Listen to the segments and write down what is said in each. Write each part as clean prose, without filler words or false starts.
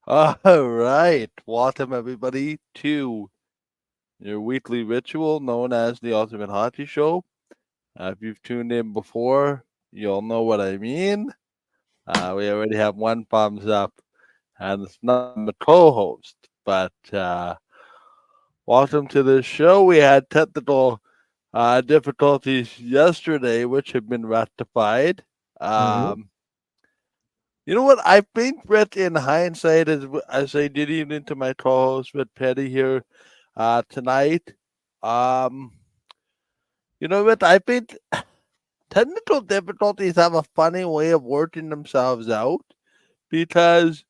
All right. Welcome, everybody, to your weekly ritual known as the Ultimate Hockey Show. If you've tuned in before, you'll know what I mean. We already have one thumbs up, and it's not the co host, but welcome to the show. We had technical difficulties yesterday, which have been rectified. Mhm. Um, You know what? I think, Brett, in hindsight, as I did even into my co-host, Brett Petty here tonight, um, you know what? I think technical difficulties have a funny way of working themselves out because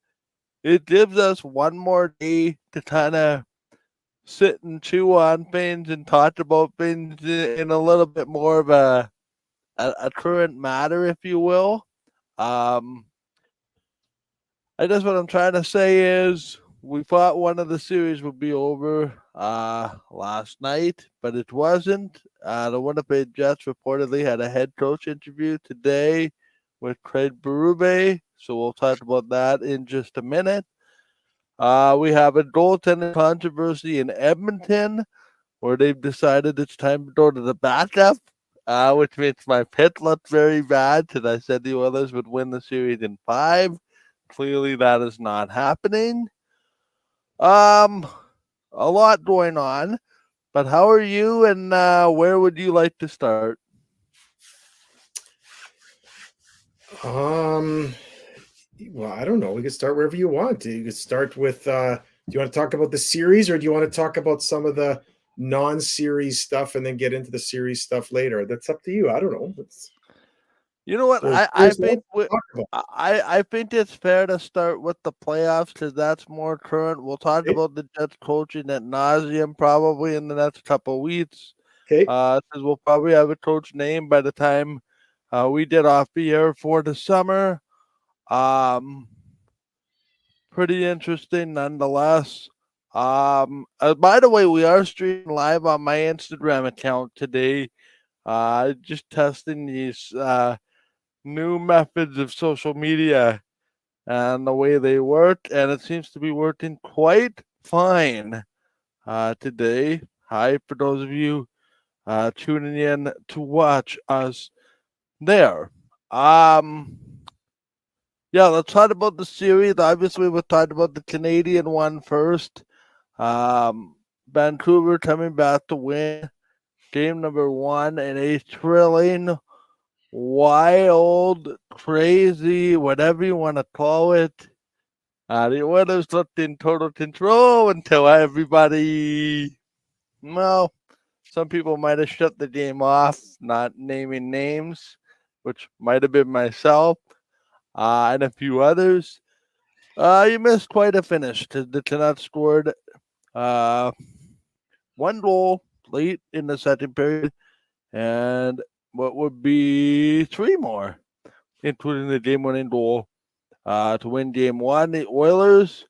it gives us one more day to kind of sit and chew on things and talk about things in a little bit more of a current matter, if you will. Um, I guess what I'm trying to say is we thought one of the series would be over last night, but it wasn't. The Winnipeg Jets reportedly had a head coach interview today with Craig Berube, so we'll talk about that in just a minute. We have a goaltending controversy in Edmonton where they've decided it's time to go to the backup, which makes my pick look very bad because I said the Oilers would win the series in five. Clearly, that is not happening. Um, a lot going on. But how are you, and where would you like to start? Um, well, I don't know. We could start wherever you want. You could start with do you want to talk about the series or do you want to talk about some of the non-series stuff and then get into the series stuff later? That's up to you. I don't know. You know what? There's lots to talk about. I think it's fair to start with the playoffs because that's more current. We'll talk Okay. about the Jets coaching at nauseum probably in the next couple of weeks. Okay. Because we'll probably have a coach name by the time we did off the air for the summer. Um, Pretty interesting nonetheless. By the way, we are streaming live on my Instagram account today. Just testing these new methods of social media and the way they work, and it seems to be working quite fine today. Hi, for those of you tuning in to watch us there. Um, yeah, let's talk about the series. Obviously, we'll talk about the Canadian one first. Vancouver coming back to win game number one in a thrilling, wild, crazy, whatever you want to call it. The Oilers looked in total control until everybody, well, some people might have shut the game off, not naming names, which might have been myself and a few others. You missed quite a finish. The Canucks scored uh, one goal late in the second period, and what would be three more, including the game-winning goal to win game one. The Oilers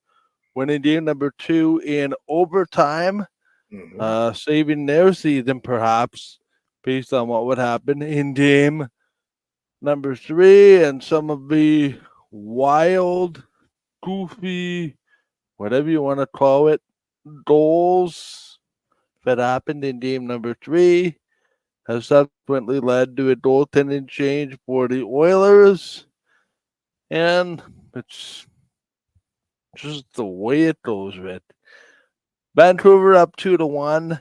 winning game number two in overtime, Mhm. saving their season perhaps based on what would happen in game number three and some of the wild, goofy, whatever you want to call it, goals that happened in game number three has subsequently led to a goaltending change for the Oilers, and it's just the way it goes, Red. Vancouver up 2-1,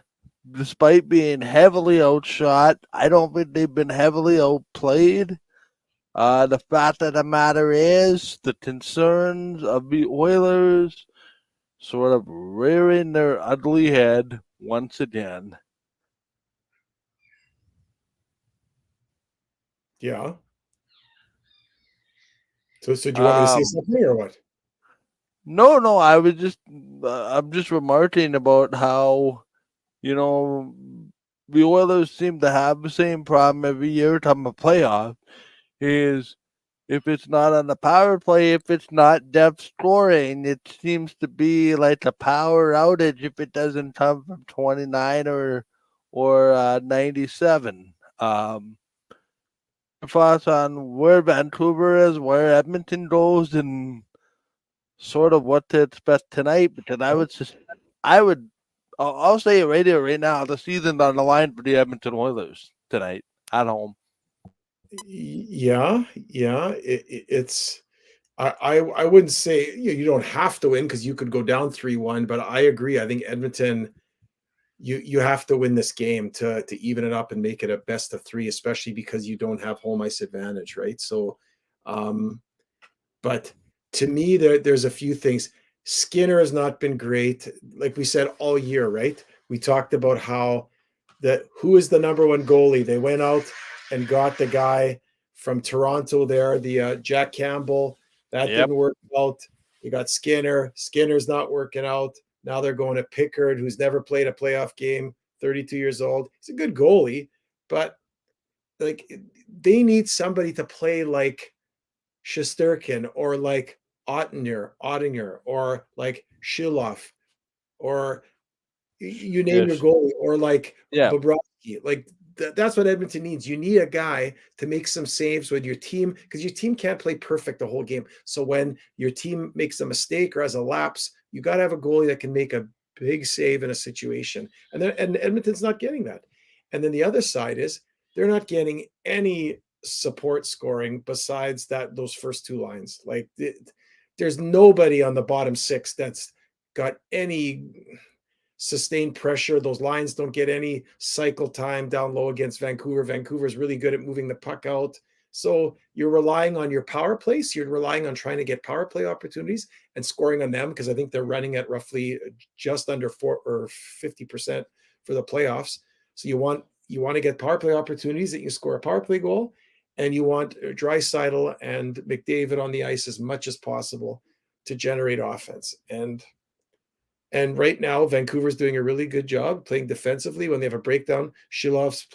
despite being heavily outshot. I don't think they've been heavily outplayed. The fact of the matter is, the concerns of the Oilers sort of rearing their ugly head once again. Yeah. So do you want me to say Um, something or what? no, I'm just remarking about how you know the Oilers seem to have the same problem every year come a playoff. Is if it's not on the power play, if it's not depth scoring, it seems to be like a power outage if it doesn't come from 29 or 97. Thoughts on where Vancouver is, where Edmonton goes, and sort of what to expect tonight. But then I would, I'll say it right here, right now. The season's on the line for the Edmonton Oilers tonight at home. Yeah. It's I wouldn't say you don't have to win because you could go down 3-1, but I agree. I think Edmonton, you have to win this game to even it up and make it a best of three, especially because you don't have home ice advantage, right? So, um, but to me, there's a few things. Skinner has not been great, like we said all year, right? We talked about how that who is the number one goalie. They went out and got the guy from Toronto there, the Jack Campbell. That Yep. didn't work out. You got Skinner. Skinner's not working out. Now they're going to Pickard, who's never played a playoff game, 32 years old. He's a good goalie, but like they need somebody to play like Shesterkin or like Ottinger or like Shiloff or you name your Yes. goalie or like Yeah. Bobrovsky. Like that's what Edmonton needs. You need a guy to make some saves with your team because your team can't play perfect the whole game. So when your team makes a mistake or has a lapse, you got to have a goalie that can make a big save in a situation. And Edmonton's not getting that. And then the other side is they're not getting any support scoring besides those first two lines. Like there's nobody on the bottom six that's got any sustained pressure. Those lines don't get any cycle time down low against Vancouver. Vancouver is really good at moving the puck out. So you're relying on your power plays. You're relying on trying to get power play opportunities and scoring on them because I think they're running at roughly just under 4 or 50% for the playoffs. So you want to get power play opportunities that you score a power play goal, and you want Draisaitl and McDavid on the ice as much as possible to generate offense. And right now, Vancouver's doing a really good job playing defensively. When they have a breakdown, Shilov's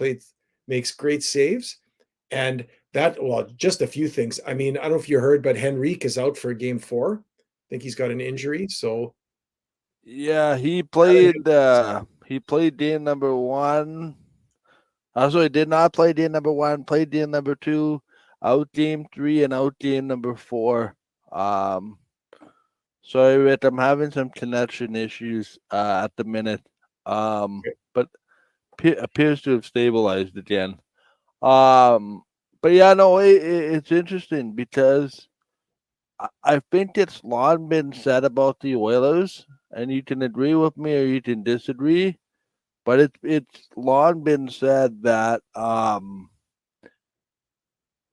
makes great saves. And just a few things. I mean, I don't know if you heard, but Henrique is out for game 4. I think he's got an injury. So Yeah, he played game number one. Also, he did not play game number one, played game number two, out game three, and out game number four. Um, sorry, Rich, I'm having some connection issues at the minute. But appears to have stabilized again. Um, but yeah, no, it's interesting because I think it's long been said about the Oilers, and you can agree with me or you can disagree, but it's long been said that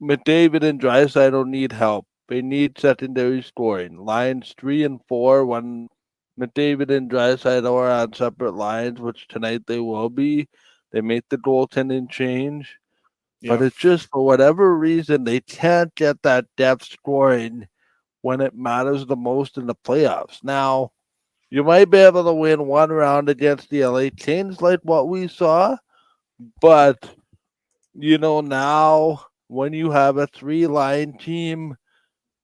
McDavid and Draisaitl need help. They need secondary scoring. Lines 3 and 4, when McDavid and Draisaitl are on separate lines, which tonight they will be, they make the goaltending change. But yeah, it's just for whatever reason they can't get that depth scoring when it matters the most in the playoffs. Now, you might be able to win one round against the LA Kings like what we saw, but now when you have a 3-line team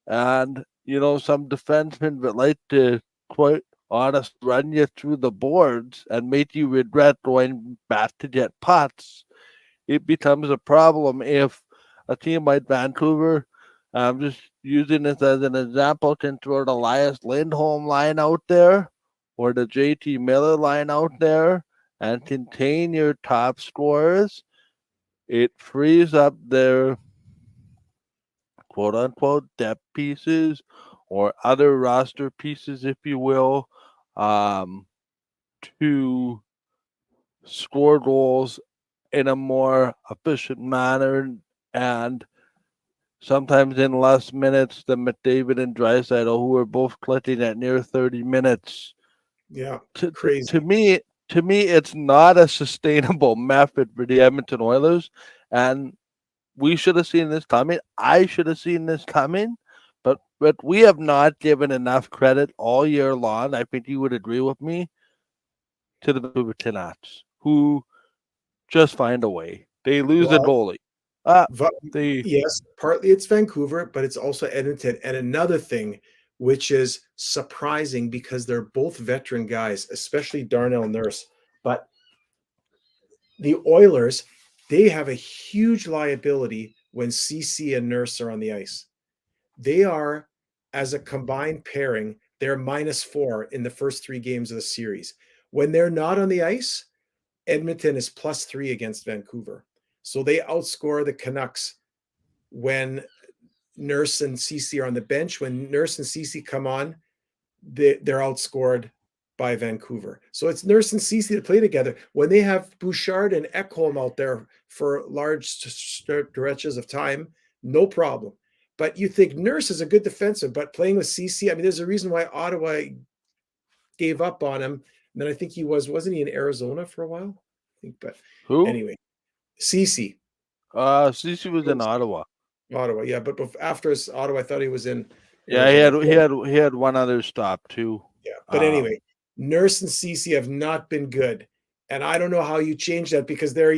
and some defensemen that like to quite honest run you through the boards and make you regret going back to get pucks, it becomes a problem if a team like Vancouver, I'm just using this as an example, can throw the Elias Lindholm line out there or the JT Miller line out there and contain your top scorers. It frees up their quote unquote depth pieces or other roster pieces, if you will, um, to score goals in a more efficient manner and sometimes in less minutes than McDavid and Draisaitl, who are both clicking at near 30 minutes. yeah, To, to, to crazy. me, to me, it's not a sustainable method for the Edmonton Oilers, and we should have seen this coming. I should have seen this coming, but we have not given enough credit all year long. I think you would agree with me to the Vancouver Canucks, who just find a way. They lose a Well, goalie. Uh, Va- they yes, partly it's Vancouver, but it's also Edmonton. And another thing, which is surprising because they're both veteran guys, especially Darnell Nurse. But the Oilers, they have a huge liability when CC and Nurse are on the ice. They are as a combined pairing, they're -4 in the first 3 games of the series. When they're not on the ice, Edmonton is +3 against Vancouver. So they outscore the Canucks when Nurse and Ceci are on the bench. When Nurse and Ceci come on, they're outscored by Vancouver. So it's Nurse and Ceci that play together. When they have Bouchard and Ekholm out there for large stretches of time, no problem. But you think Nurse is a good defensive, but playing with Ceci, I mean, there's a reason why Ottawa gave up on him. And then I think wasn't he in Arizona for a while? I think, but Who? anyway, Ceci. Cece was in Ottawa. Ottawa, yeah, but after his Ottawa, I thought he was in. Yeah, he had one other stop too. Yeah, but anyway, Nurse and Ceci have not been good, and I don't know how you change that because they're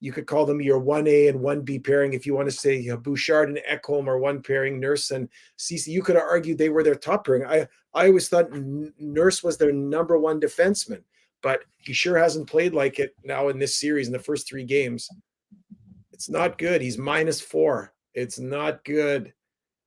you could call them your 1A and 1B pairing if you want to say Bouchard and Ekholm are one pairing, Nurse and Ceci. You could have argued they were their top pairing. I always thought Nurse was their number one defenseman, but he sure hasn't played like it now in this series in the first 3 games. It's not good. He's -4. It's not good.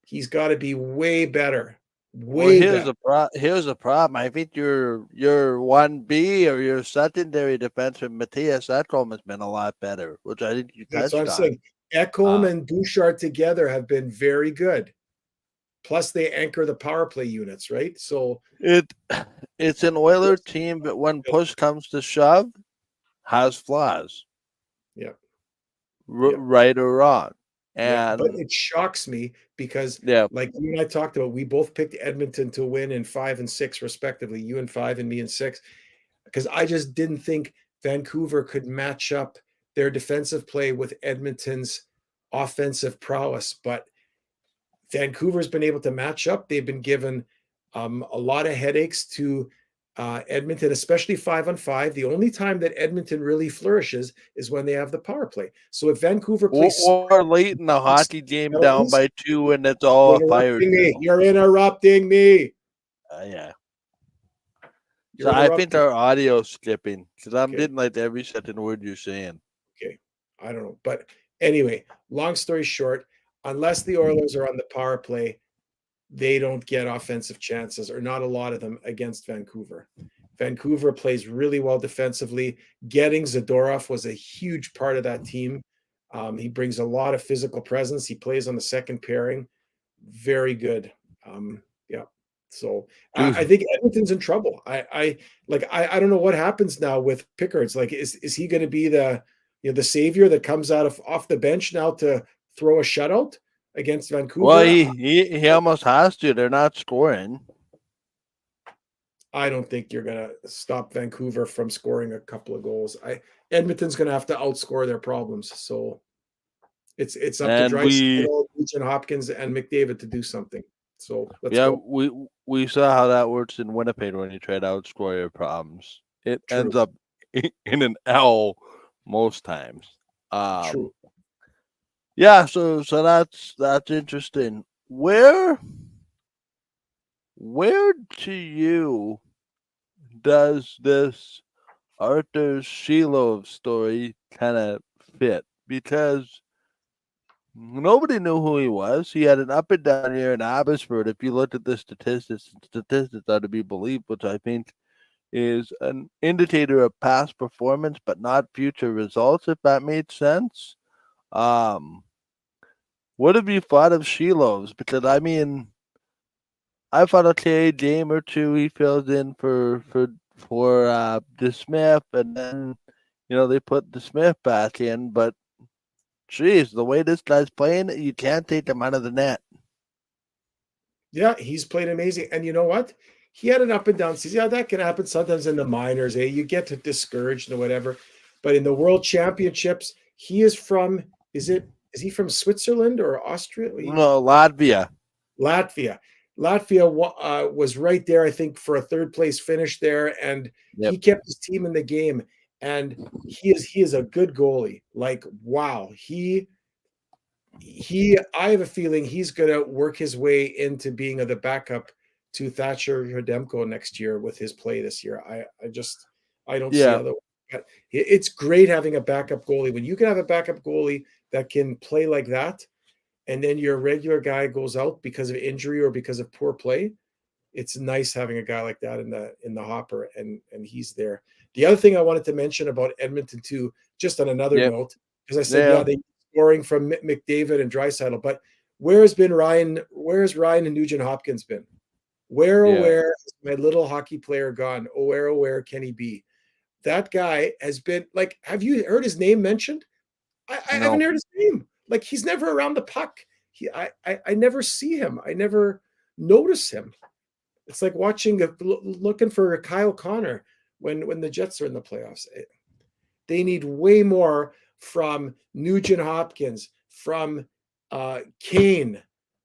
He's got to be way better. Here's the problem. I think your 1B or your secondary defenseman Matthias Ekholm has been a lot better, which I think you touched on. That's what I'm saying. Ekholm and Bouchard together have been very good. Plus, they anchor the power play units, right? So it's an Oiler team, but when push comes to shove, has flaws. Yeah. Right or wrong. And but it shocks me because like you and I talked about, we both picked Edmonton to win in 5 and 6 respectively, you in 5 and me in 6, because I just didn't think Vancouver could match up their defensive play with Edmonton's offensive prowess. But Vancouver's been able to match up. They've been given a lot of headaches to Edmonton, especially 5-on-5. The only time that Edmonton really flourishes is when they have the power play. So if Vancouver plays or late in the hockey game down by 2 and it's all a fire drill. You're interrupting me. Yeah. So I think our audio's skipping because I'm getting like every second word you're saying. Okay. I don't know. But anyway, long story short, unless the Oilers are on the power play, they don't get offensive chances, or not a lot of them, against Vancouver. Vancouver plays really well defensively. Getting Zadorov was a huge part of that team. He brings a lot of physical presence. He plays on the second pairing. Very good. Yeah. So I think Edmonton's in trouble. I don't know what happens now with Pickard's. Like, is he going to be the savior that comes out of off the bench now to throw a shutout against Vancouver? Well, he almost has to. They're not scoring. I don't think you're going to stop Vancouver from scoring a couple of goals. Edmonton's going to have to outscore their problems. So it's up to Draisaitl, Nugent Hopkins, and McDavid to do something. So let's go. We saw how that works in Winnipeg when you try to outscore your problems. It ends up in an L most times. True. Yeah, so that's interesting. Where to you does this Arthur Sheilov story kind of fit? Because nobody knew who he was. He had an up and down year in Abbotsford. If you looked at the statistics are to be believed, which I think is an indicator of past performance, but not future results, if that made sense. What have you thought of Sheilov's? Because I mean, I thought a game or two he fills in for DeSmith, and then they put DeSmith back in. But geez, the way this guy's playing, you can't take him out of the net. Yeah, he's played amazing, and you know what? He had an up and down season. Yeah, that can happen sometimes in the minors. You get discouraged or whatever. But in the World Championships, he is from. Is he from Switzerland or Austria? No, Latvia. Latvia was right there, I think, for a third place finish there, and he kept his team in the game. And he is a good goalie. Like, wow, I have a feeling he's going to work his way into being the backup to Thatcher Hrdemko next year with his play this year. I don't see other. It's great having a backup goalie. When you can have a backup goalie that can play like that, and then your regular guy goes out because of injury or because of poor play, it's nice having a guy like that in the hopper, and he's there. The other thing I wanted to mention about Edmonton too, just on another Yep. note, because I said, Yeah. yeah, they scoring from McDavid and Draisaitl, but where's been Ryan? Where's Ryan and Nugent Hopkins been? Where, oh, Yeah. where has my little hockey player gone? Oh, where can he be? That guy has been like, have you heard his name mentioned? I haven't No. heard his name. Like he's never around the puck. I never see him. I never notice him. It's like looking for Kyle Connor when the Jets are in the playoffs. They need way more from Nugent Hopkins, from Kane,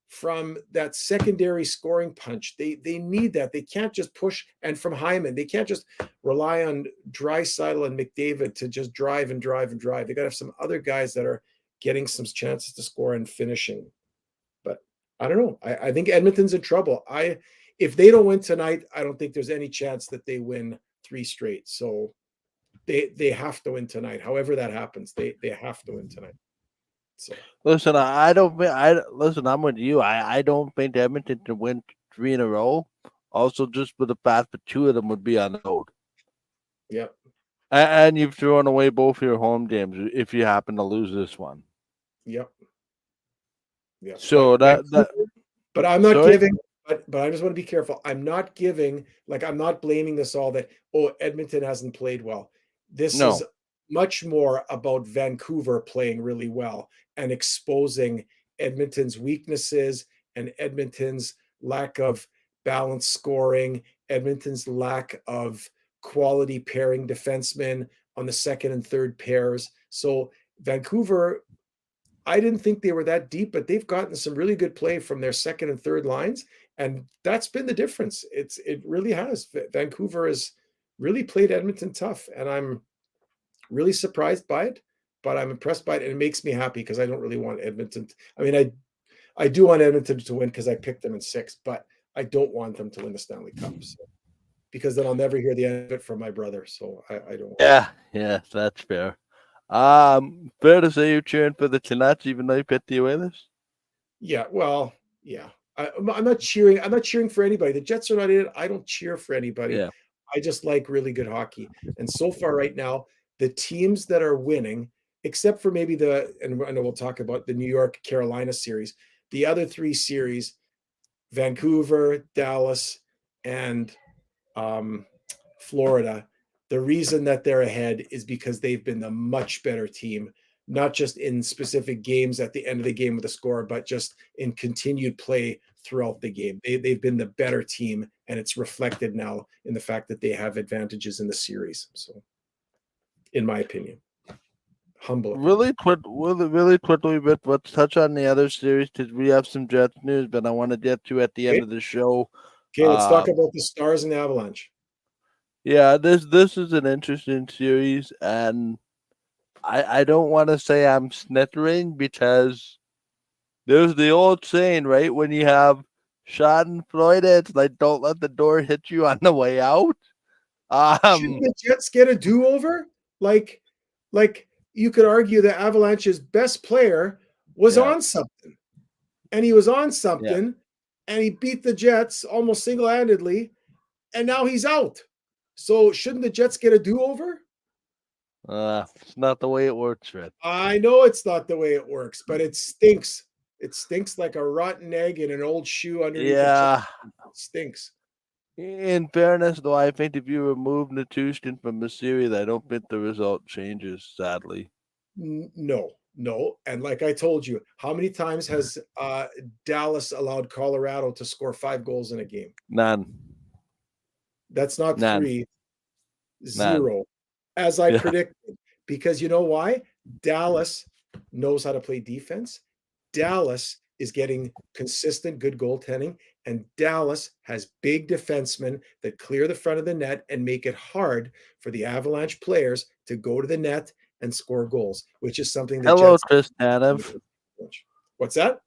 from that secondary scoring punch. They need that. They can't just push, and from Hyman. They can't just rely on Draisaitl and McDavid to just drive and drive and drive. They got to have some other guys that are getting some chances to score and finishing. But I don't know. I think Edmonton's in trouble. If they don't win tonight, I don't think there's any chance that they win 3 straight. So they have to win tonight. However that happens, they have to win tonight. So Listen, I don't. Listen. I'm with you. I don't think Edmonton can win 3 in a row. Also, just for the fact that 2 of them would be on the road, yeah, and you've thrown away both your home games if you happen to lose this one. yep, yeah. So but I'm not sorry? giving. But I just want to be careful. I'm not giving, like, I'm not blaming this all that, oh, Edmonton hasn't played well. This No. is much more about Vancouver playing really well and exposing Edmonton's weaknesses and Edmonton's lack of balanced scoring, Edmonton's lack of quality pairing defensemen on the second and third pairs. So Vancouver, I didn't think they were that deep, but they've gotten some really good play from their second and third lines, and that's been the difference. It really has. Vancouver has really played Edmonton tough, and I'm really surprised by it, but I'm impressed by it, and it makes me happy because I don't really want Edmonton. I mean, I do want Edmonton to win because I picked them in 6, but I don't want them to win the Stanley Cup, so, because then I'll never hear the end of it from my brother. So I don't. Yeah, that's fair. Fair to say you're cheering for the Canucks, even though you picked the Oilers. Yeah, well, yeah. I'm not cheering. I'm not cheering for anybody. The Jets are not in it. I don't cheer for anybody. Yeah. I just like really good hockey. And so far, right now, the teams that are winning, except for maybe and I know we'll talk about the New York Carolina series, the other 3 series, Vancouver, Dallas, and Florida. The reason that they're ahead is because they've been the much better team, not just in specific games at the end of the game with a score, but just in continued play throughout the game. They've been the better team, and it's reflected now in the fact that they have advantages in the series. So, in my opinion, humble. Really quickly, but let's touch on the other series because we have some Jets news, but I want to get to at the end of the show. Okay, let's talk about the Stars and Avalanche. Yeah, this is an interesting series, and I don't want to say I'm snickering because there's the old saying, right? When you have Schadenfreude, it's like don't let the door hit you on the way out. Shouldn't the Jets get a do-over? Like you could argue that Avalanche's best player was on something, and he was on something, and he beat the Jets almost single-handedly, and now he's out. So shouldn't the Jets get a do-over? It's not the way it works, Red. I know it's not the way it works, but it stinks. It stinks like a rotten egg in an old shoe underneath. Yeah, it stinks. In fairness, though, I think if you remove Nichushkin from the series, I don't think the result changes, sadly. No. And like I told you, how many times has Dallas allowed Colorado to score 5 goals in a game? None. That's not None. 3. 0, as I predicted. Because you know why? Dallas knows how to play defense. Dallas is getting consistent good goaltending, and Dallas has big defensemen that clear the front of the net and make it hard for the Avalanche players to go to the net and score goals, which is something that Hello, Chris Tanev. What's that?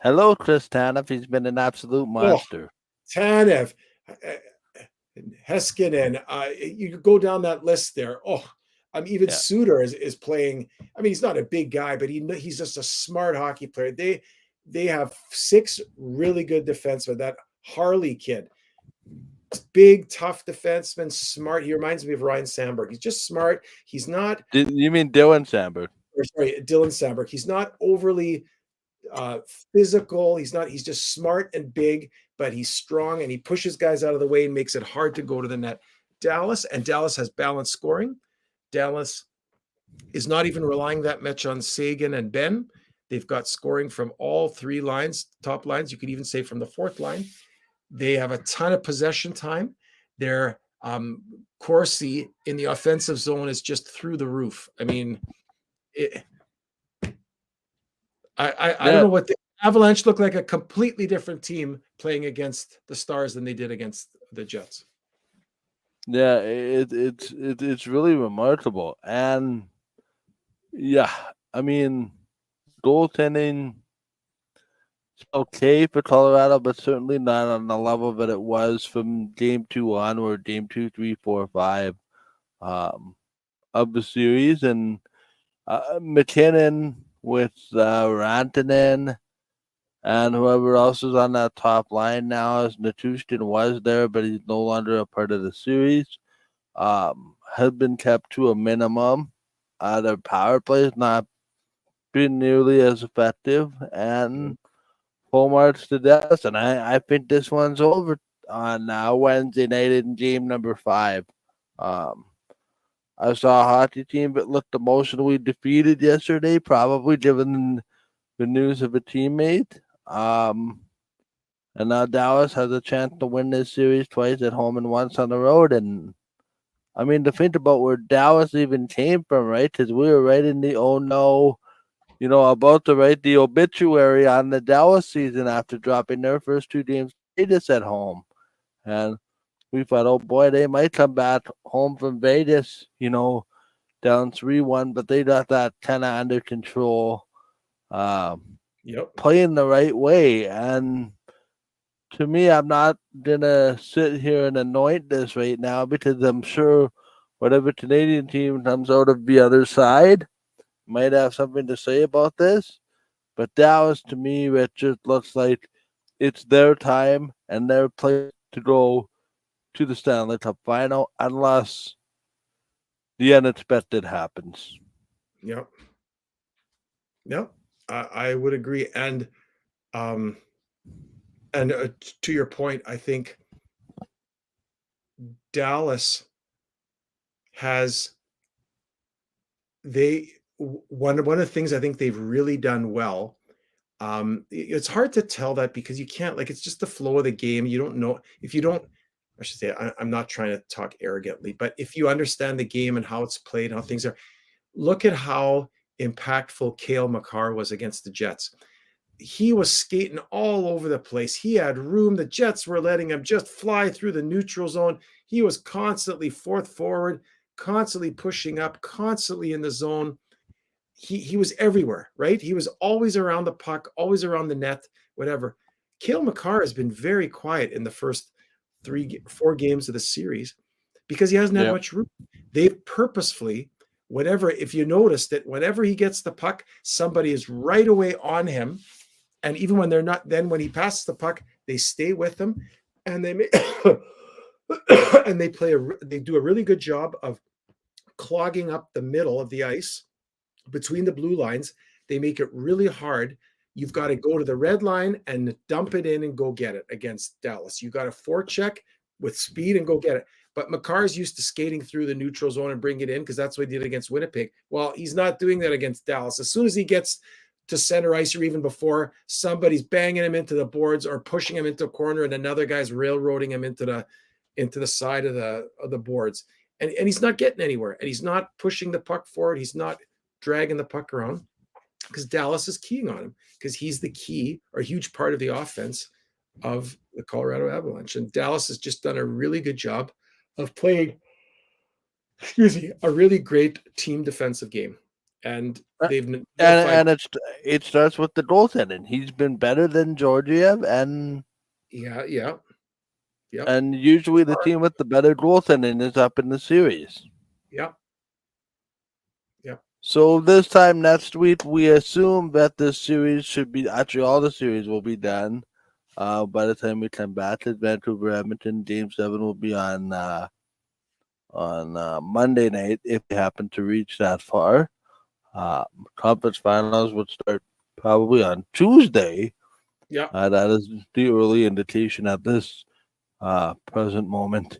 Hello, Chris Tanev. He's been an absolute monster. Tanev, Heiskanen, you go down that list there. Oh, Even Yeah. Suter is playing. I mean, he's not a big guy, but he's just a smart hockey player. They have 6 really good defensemen. That Harley kid, big, tough defenseman, smart. He reminds me of Ryan Sandberg. He's just smart. He's not. You mean Dylan Sandberg? Or sorry, Dylan Sandberg. He's not overly physical. He's just smart and big, but he's strong and he pushes guys out of the way and makes it hard to go to the net. Dallas has balanced scoring. Dallas is not even relying that much on Sagan and Ben. They've got scoring from all 3 lines, top lines. You could even say from the 4th line. They have a ton of possession time. Their Corsi in the offensive zone is just through the roof. I mean, I don't know what the Avalanche look like, a completely different team playing against the Stars than they did against the Jets. Yeah, it's really remarkable. And yeah, I mean, goaltending is okay for Colorado, but certainly not on the level that it was from game 2 onward, game 2, 3, 4, 5 of the series. And McKinnon with Rantanen and whoever else is on that top line now, as Natushkin was there, but he's no longer a part of the series, has been kept to a minimum. Their power play is not been nearly as effective, and full march to Dallas. And I think this one's over on Wednesday night in game number 5. I saw a hockey team that looked emotionally defeated yesterday, probably given the news of a teammate. And now Dallas has a chance to win this series twice at home and once on the road. And I mean, to think about where Dallas even came from, right? Because we were right in the oh no, about to write the obituary on the Dallas season after dropping their first 2 games Vegas at home. And we thought, oh boy, they might come back home from Vegas, down 3-1, but they got that kind of under control. Playing the right way. And to me, I'm not going to sit here and anoint this right now because I'm sure whatever Canadian team comes out of the other side might have something to say about this. But Dallas, to me, it just looks like it's their time and their place to go to the Stanley Cup final unless the unexpected happens. Yep. I would agree. And to your point, I think Dallas has one of the things I think they've really done well. It's hard to tell that because you can't, it's just the flow of the game. You don't know if you don't. I should say I'm not trying to talk arrogantly, but if you understand the game and how it's played, how things are, look at how impactful Cale Makar was against the Jets. He was skating all over the place. He had room. The Jets were letting him just fly through the neutral zone. He was constantly fourth forward, constantly pushing up, constantly in the zone. He was everywhere, right? He was always around the puck, always around the net, whatever. Cale Makar has been very quiet in the first 4 games of the series because he hasn't had much room. They've purposefully, if you notice that whenever he gets the puck, somebody is right away on him. And even when they're not, then when he passes the puck, they stay with him and they and they do a really good job of clogging up the middle of the ice between the blue lines. They make it really hard. You've got to go to the red line and dump it in and go get it against Dallas. You got to forecheck with speed and go get it. But Makar's used to skating through the neutral zone and bring it in because that's what he did against Winnipeg. Well, he's not doing that against Dallas. As soon as he gets to center ice or even before, somebody's banging him into the boards or pushing him into a corner and another guy's railroading him into the side of the boards. And he's not getting anywhere. And he's not pushing the puck forward. He's not dragging the puck around because Dallas is keying on him because he's the key or a huge part of the offense of the Colorado Avalanche. And Dallas has just done a really good job of playing, a really great team defensive game. And they've it starts with the goaltending. He's been better than Georgiev, and and usually the team with the better goaltending is up in the series. Yeah. So this time next week, we assume that this series should be actually all the series will be done. By the time we come back at Vancouver, Edmonton, Game 7 will be on Monday night if we happen to reach that far. Conference finals would start probably on Tuesday. Yeah. That is the early indication at this present moment.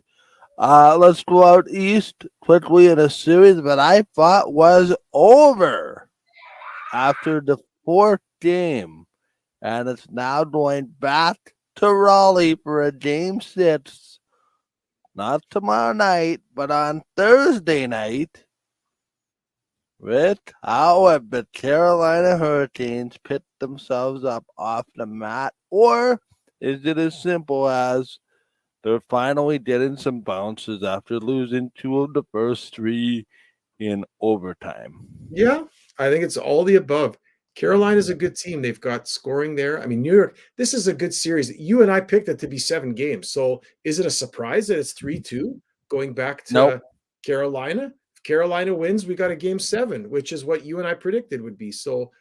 Let's go out east quickly in a series that I thought was over after the fourth game, and it's now going back to Raleigh for a game 6. Not tomorrow night, but on Thursday night. With how have the Carolina Hurricanes picked themselves up off the mat, or is it as simple as they're finally getting some bounces after losing 2 of the first 3 in overtime? Yeah, I think it's all the above. Carolina's a good team. They've got scoring there. I mean, New York, this is a good series. You and I picked it to be 7 games. So is it a surprise that it's 3-2 going back Nope. to Carolina? If Carolina wins, we got a game 7, which is what you and I predicted would be. So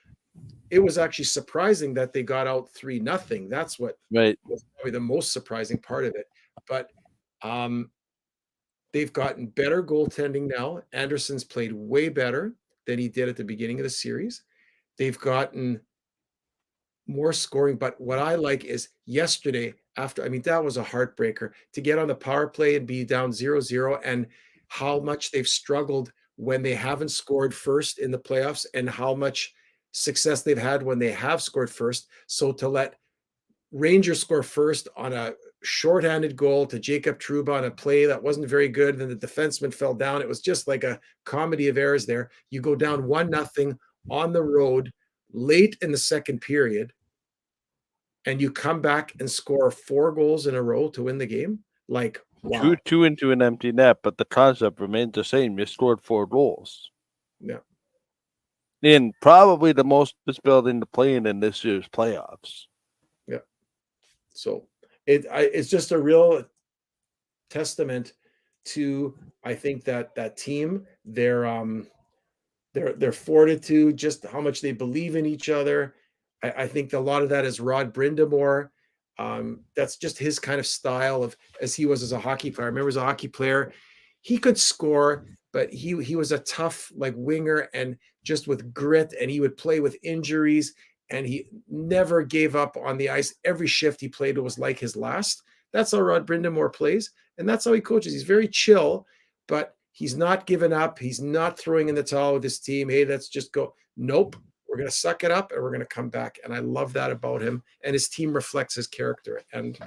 it was actually surprising that they got out 3-0. That's what Right. was probably the most surprising part of it. But they've gotten better goaltending now. Anderson's played way better than he did at the beginning of the series. They've gotten more scoring, but what I like is yesterday after, I mean, that was a heartbreaker to get on the power play and be down 0-0, and how much they've struggled when they haven't scored first in the playoffs and how much success they've had when they have scored first. So to let Rangers score first on a shorthanded goal to Jacob Trouba on a play that wasn't very good, then the defenseman fell down. It was just like a comedy of errors there. You go down 1-0 on the road late in the second period, and you come back and score 4 goals in a row to win the game. Like, wow. Two into an empty net, but the concept remains the same. You scored 4 goals. Yeah. In probably the most building to play in this year's playoffs. Yeah. So it's just a real testament to, I think, that team, their fortitude, just how much they believe in each other. I think a lot of that is Rod Brindamore. That's just his kind of style of as he was as a hockey player. I remember as a hockey player, he could score, but he was a tough like winger and just with grit, and he would play with injuries, and he never gave up on the ice. Every shift he played was like his last. That's how Rod Brindamore plays, and that's how he coaches. He's very chill, but he's not giving up. He's not throwing in the towel with his team. Hey, let's just go. Nope. We're going to suck it up and we're going to come back. And I love that about him. And his team reflects his character. And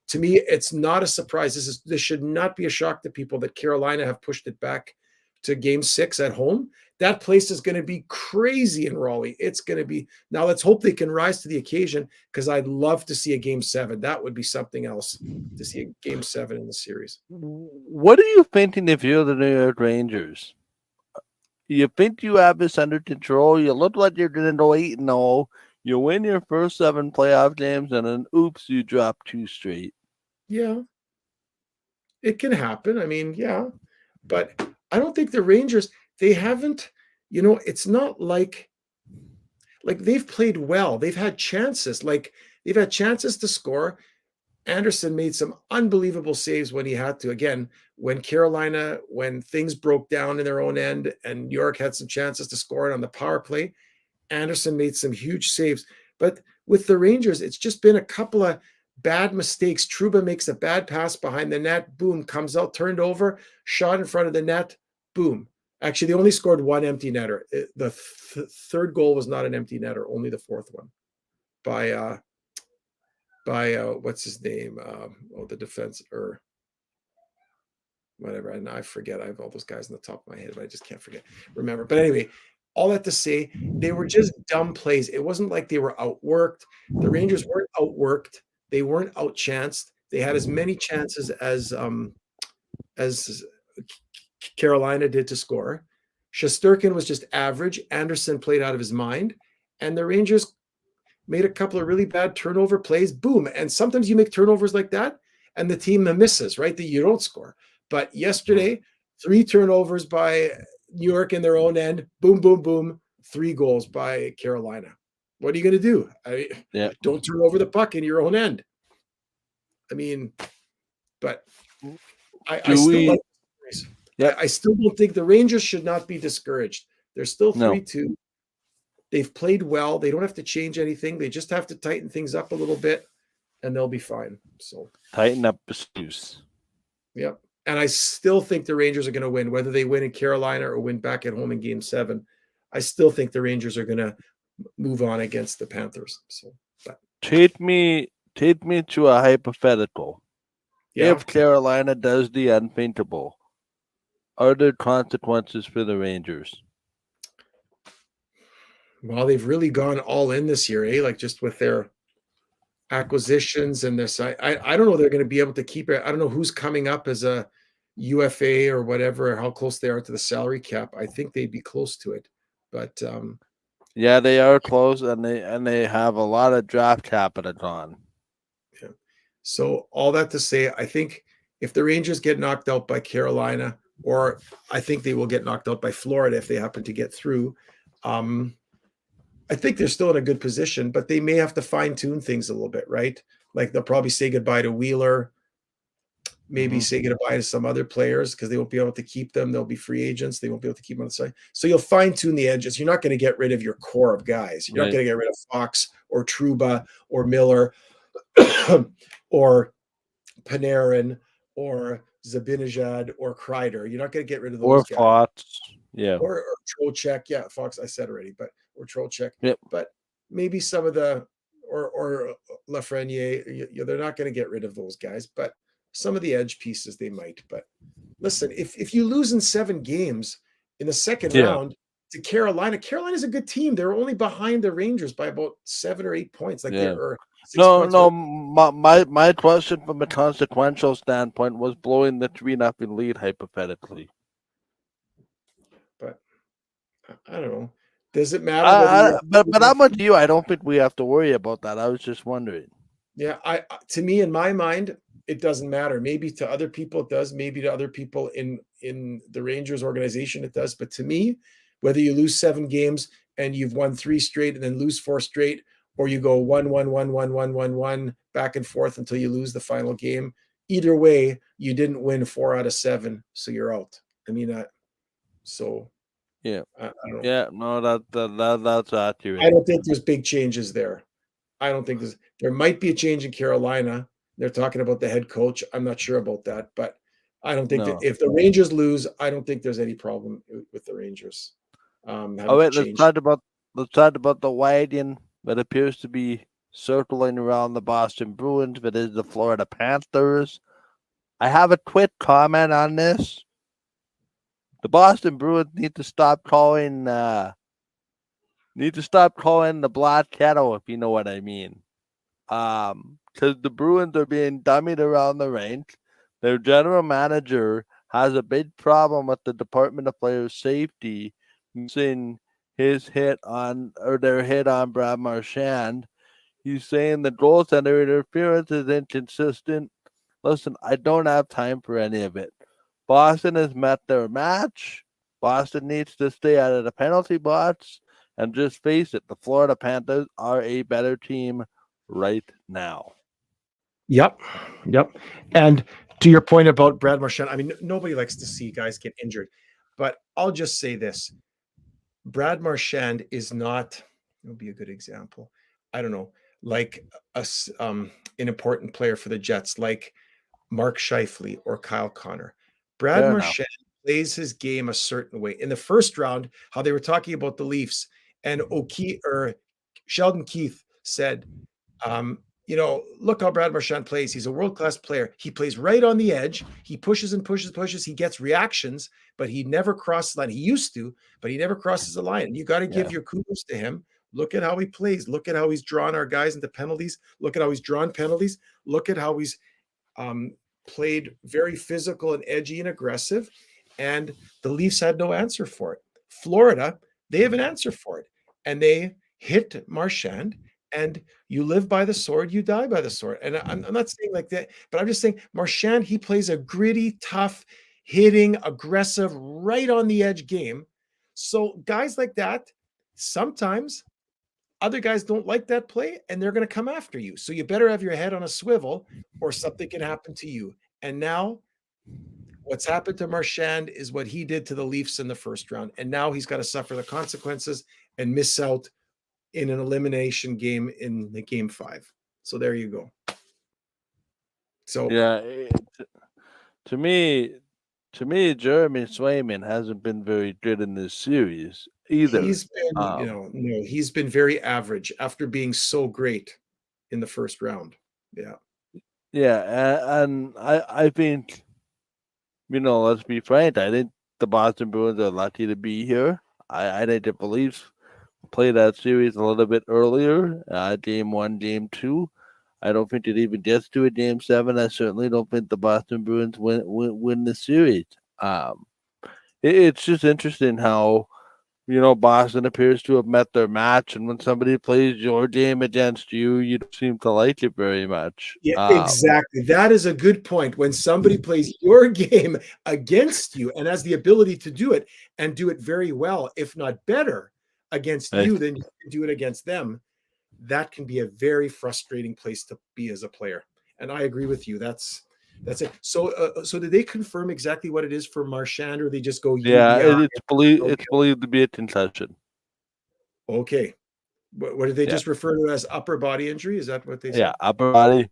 to me, it's not a surprise. This should not be a shock to people that Carolina have pushed it back to game 6 at home. That place is going to be crazy in Raleigh. It's going to be, now let's hope they can rise to the occasion, because I'd love to see a game 7. That would be something else, to see a game 7 in the series. What are you thinking if you're the New York Rangers? You think you have this under control. You look like you're going to go 8-0. You win your first 7 playoff games, and then oops, you drop 2 straight. Yeah, it can happen. I mean, yeah, but I don't think the Rangers, they haven't, it's not like they've played well. They've had chances. Like they've had chances to score. Anderson made some unbelievable saves when he had to. Again, when things broke down in their own end and New York had some chances to score it on the power play, Anderson made some huge saves. But with the Rangers, it's just been a couple of bad mistakes. Trouba makes a bad pass behind the net. Boom, comes out, turned over, shot in front of the net. Boom. Actually, they only scored 1 empty netter. The third goal was not an empty netter, only the fourth one by what's his name? The defense or whatever. And I forget. I have all those guys on the top of my head, but I just can't remember. But anyway, all that to say, they were just dumb plays. It wasn't like they were outworked. The Rangers weren't outworked. They weren't outchanced. They had as many chances as Carolina did to score. Shesterkin was just average. Anderson played out of his mind, and the Rangers made a couple of really bad turnover plays. Boom. And sometimes you make turnovers like that and the team misses, right? That you don't score. But yesterday, 3 turnovers by New York in their own end. Boom, boom, boom. 3 goals by Carolina. What are you going to do? Yeah. Don't turn over the puck in your own end. I mean, but I Do still we? like. Yep. I still don't think the Rangers should not be discouraged. They're still No. 3-2. They've played well. They don't have to change anything. They just have to tighten things up a little bit, and they'll be fine. So Tighten up the screws. Yep. And I still think the Rangers are going to win, whether they win in Carolina or win back at home in Game 7. I still think the Rangers are going to move on against the Panthers. So, but Take me to a hypothetical. yeah. If Carolina does the unthinkable, are there consequences for the Rangers? Well, they've really gone all in this year, eh? Like just with their acquisitions and this. I don't know they're going to be able to keep it. I don't know who's coming up as a UFA or whatever, how close they are to the salary cap. I think they'd be close to it. But Yeah, they are close, and they have a lot of draft capital on. yeah. So all that to say, I think if the Rangers get knocked out by Carolina, or I think they will get knocked out by Florida if they happen to get through, I think they're still in a good position, but they may have to fine tune things a little bit, right? Like they'll probably say goodbye to Wheeler, maybe say goodbye to some other players because they won't be able to keep them. They'll be free agents. They won't be able to keep them on the side. So you'll fine tune the edges. You're not going to get rid of your core of guys. You're not going to get rid of Fox or Trouba or Miller or Panarin or Zabinajad or Kreider. You're not going to get rid of those Or guys. Fox. Yeah. Or Trocheck. Yeah, Fox, I said already, but or Trocheck. Yep. But maybe some of the or Lafreniere, they're not going to get rid of those guys, but some of the edge pieces they might. But listen, if you lose in 7 games in the second round to Carolina's a good team. They're only behind the Rangers by about 7 or 8 points. Like they're 6 points. No. My question from a consequential standpoint was blowing the 3-0 lead hypothetically. But I don't know. Does it matter? But I'm with you. I don't think we have to worry about that. I was just wondering. Yeah, to me, in my mind, it doesn't matter. Maybe to other people it does. Maybe to other people in the Rangers organization it does. But to me, whether you lose 7 games and you've won 3 straight and then lose 4 straight, or you go 1-1-1-1-1-1-1 back and forth until you lose the final game, either way, you didn't win 4 out of 7, so you're out. I mean, so. Yeah. I don't know. Yeah, no, that's accurate. I don't think there's big changes there. I don't think there might be a change in Carolina. They're talking about the head coach. I'm not sure about that, but I don't think that if the Rangers lose, I don't think there's any problem with the Rangers. Let's talk about the wagon that appears to be circling around the Boston Bruins, that is the Florida Panthers. I have a quick comment on this. The Boston Bruins need to stop calling the black kettle, if you know what I mean. Because the Bruins are being dummied around the rink. Their general manager has a big problem with the Department of Player Safety using their hit on Brad Marchand. He's saying the goaltender interference is inconsistent. Listen, I don't have time for any of it. Boston has met their match. Boston needs to stay out of the penalty box. And just face it, the Florida Panthers are a better team right now. Yep. And to your point about Brad Marchand, I mean, nobody likes to see guys get injured. But I'll just say this. Brad Marchand is not, it would be a good example. I don't know, like an important player for the Jets, like Mark Scheifele or Kyle Connor. Brad Marchand plays his game a certain way. In the first round, how they were talking about the Leafs, and Sheldon Keefe said, look how Brad Marchand plays. He's a world-class player. He plays right on the edge. He pushes and pushes. He gets reactions, but he never crosses the line. He used to, but he never crosses the line. And you got to give your kudos to him. Look at how he plays. Look at how he's drawn our guys into penalties. Look at how he's drawn penalties. Look at how he's played very physical and edgy and aggressive. And the Leafs had no answer for it. Florida, they have an answer for it. And they hit Marchand. And you live by the sword, you die by the sword. And I'm not saying like that, but I'm just saying Marchand, he plays a gritty, tough, hitting, aggressive, right on the edge game. So guys like that, sometimes other guys don't like that play and they're going to come after you. So you better have your head on a swivel or something can happen to you. And now what's happened to Marchand is what he did to the Leafs in the first round. And now he's got to suffer the consequences and miss out in an elimination game in the game 5. So there you go. So Yeah, to me, Jeremy Swayman hasn't been very good in this series either. he's been, no, he's been very average after being so great in the first round. Yeah. Yeah, and I think, let's be frank. I think the Boston Bruins are lucky to be here. I think the Leafs play that series a little bit earlier, game 1, game 2. I don't think it even gets to a game 7. I certainly don't think the Boston Bruins win the series. It's just interesting how Boston appears to have met their match, and when somebody plays your game against you, you don't seem to like it very much. Yeah, exactly. That is a good point. When somebody plays your game against you and has the ability to do it and do it very well, if not better, against Right. you than you can do it against them, that can be a very frustrating place to be as a player. And I agree with you. That's it. So did they confirm exactly what it is for Marchand, or they just go Yeah, UBI? it's believed to be a concussion. Okay. What did they Yeah. just refer to as upper body injury? Is that what they said? Yeah, upper body.